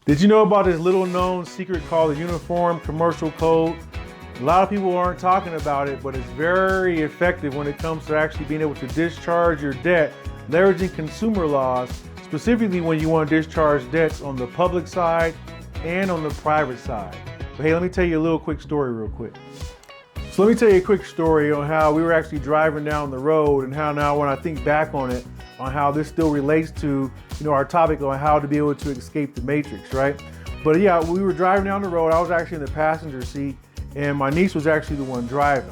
Did you know about this little known secret called the Uniform Commercial Code? A lot of people aren't talking about it, but it's very effective when it comes to actually being able to discharge your debt, leveraging consumer laws, specifically when you want to discharge debts on the public side and on the private side. But hey, let me tell you a little quick story real quick. So let me tell you a quick story on how we were actually driving down the road and how now when I think back on it, on how this still relates to, our topic on how to be able to escape the matrix, right? But yeah, we were driving down the road. I was actually in the passenger seat and my niece was actually the one driving.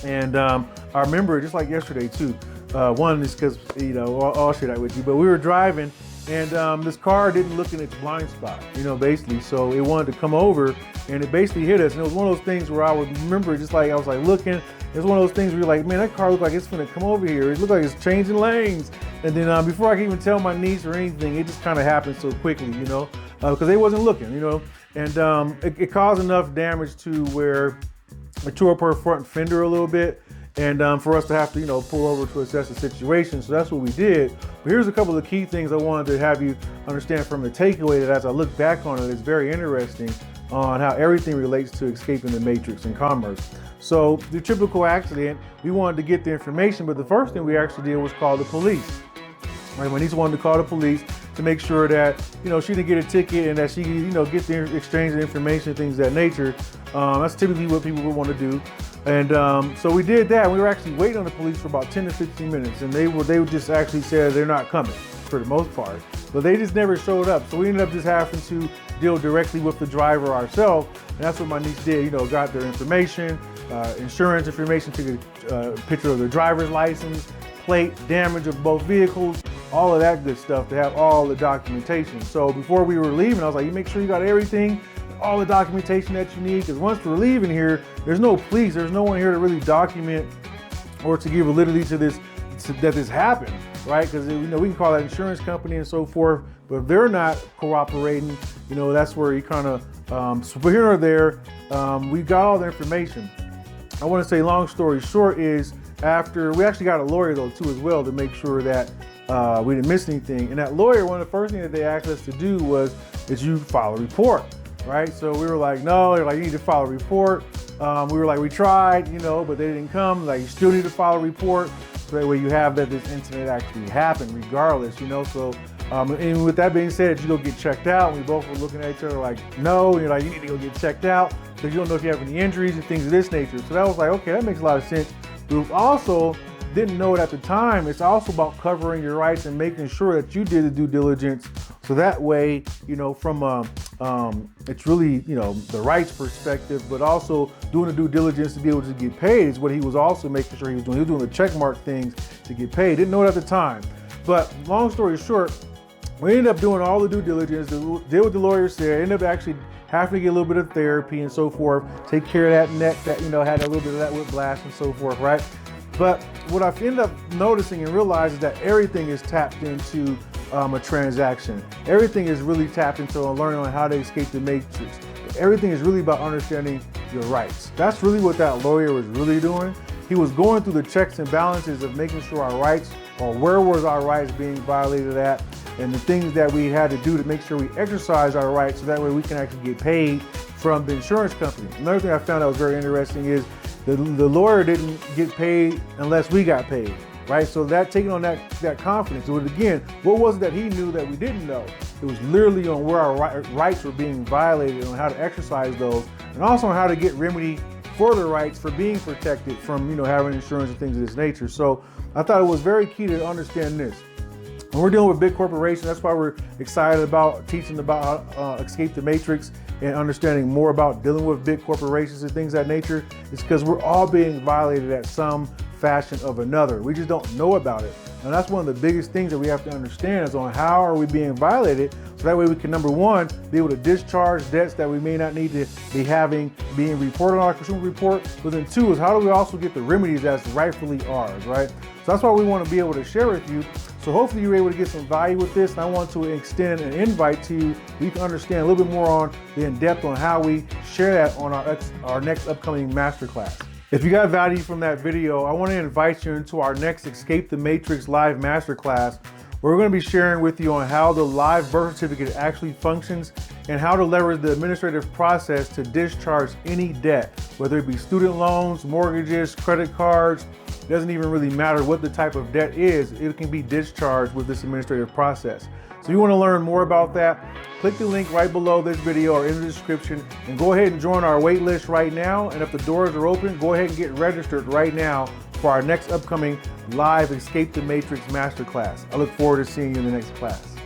And I remember just like yesterday too. One is because, I'll share that with you, but we were driving and this car didn't look in its blind spot, basically. So it wanted to come over and it basically hit us. And it was one of those things where I would remember just like, I was like looking, it's one of those things where you're like, man, that car looked like it's gonna come over here. It looked like it's changing lanes. And then before I could even tell my niece or anything, it just kind of happened so quickly, because they wasn't looking, and it caused enough damage to where it tore up her front fender a little bit. And for us to have to, pull over to assess the situation. So that's what we did. But here's a couple of key things I wanted to have you understand from the takeaway that as I look back on it, it's very interesting on how everything relates to escaping the matrix in commerce. So the typical accident, we wanted to get the information, but the first thing we actually did was call the police. Right, my niece wanted to call the police to make sure that, she didn't get a ticket and that she, get the exchange of information, things of that nature. That's typically what people would want to do. And so we did that. We were actually waiting on the police for about 10 to 15 minutes and they would just actually said they're not coming for the most part, but they just never showed up. So we ended up just having to deal directly with the driver ourselves. And that's what my niece did, got their information, insurance information, took a picture of their driver's license, plate, damage of both vehicles, all of that good stuff to have all the documentation. So before we were leaving, I was like, you make sure you got everything, all the documentation that you need, because once we're leaving here, there's no police, there's no one here to really document or to give validity to this, that this happened, right? Because we can call that insurance company and so forth, but if they're not cooperating, that's where you kind of, so here or there, we got all the information. I want to say, long story short, is after we actually got a lawyer though too as well to make sure that we didn't miss anything. And that lawyer, one of the first things that they asked us to do is you file a report, right? So we were like, no, they're like, you need to file a report. We were like, we tried, but they didn't come. Like, you still need to file a report. So that way you have that this incident actually happened regardless, So, and with that being said, you go get checked out. We both were looking at each other like, no, you're like, you need to go get checked out because you don't know if you have any injuries and things of this nature. So that was like, okay, that makes a lot of sense. We also didn't know it at the time. It's also about covering your rights and making sure that you did the due diligence. So that way, from it's really, the rights perspective, but also doing the due diligence to be able to get paid is what he was also making sure he was doing. He was doing the check mark things to get paid. Didn't know it at the time. But long story short, we ended up doing all the due diligence, did what the lawyer said, ended up actually having to get a little bit of therapy and so forth, take care of that neck that, had a little bit of that whiplash and so forth, right? But what I've ended up noticing and realizing is that everything is tapped into a transaction. Everything is really tapped into learning on how to escape the matrix. Everything is really about understanding your rights. That's really what that lawyer was really doing. He was going through the checks and balances of making sure our rights, or where was our rights being violated at, and the things that we had to do to make sure we exercise our rights so that way we can actually get paid from the insurance company. Another thing I found that was very interesting is the lawyer didn't get paid unless we got paid, right? So that taking on that confidence. So again, what was it that he knew that we didn't know? It was literally on where our rights were being violated, on how to exercise those, and also on how to get remedy for the rights for being protected from, having insurance and things of this nature. So I thought it was very key to understand this. When we're dealing with big corporations, that's why we're excited about teaching about how escape the matrix and understanding more about dealing with big corporations and things of that nature. It's because we're all being violated at some fashion of another. We just don't know about it. And that's one of the biggest things that we have to understand is on how are we being violated, so that way we can, number one, be able to discharge debts that we may not need to be having being reported on our consumer report. But then two is how do we also get the remedies that's rightfully ours, right? So that's why we want to be able to share with you. So hopefully you're able to get some value with this. And I want to extend an invite to you. You can understand a little bit more on the in-depth on how we share that on our next upcoming masterclass. If you got value from that video, I want to invite you into our next Escape the Matrix live masterclass, where we're going to be sharing with you on how the live birth certificate actually functions and how to leverage the administrative process to discharge any debt, whether it be student loans, mortgages, credit cards. It doesn't even really matter what the type of debt is, it can be discharged with this administrative process. So if you want to learn more about that, click the link right below this video or in the description and go ahead and join our wait list right now. And if the doors are open, go ahead and get registered right now for our next upcoming live Escape the Matrix Masterclass. I look forward to seeing you in the next class.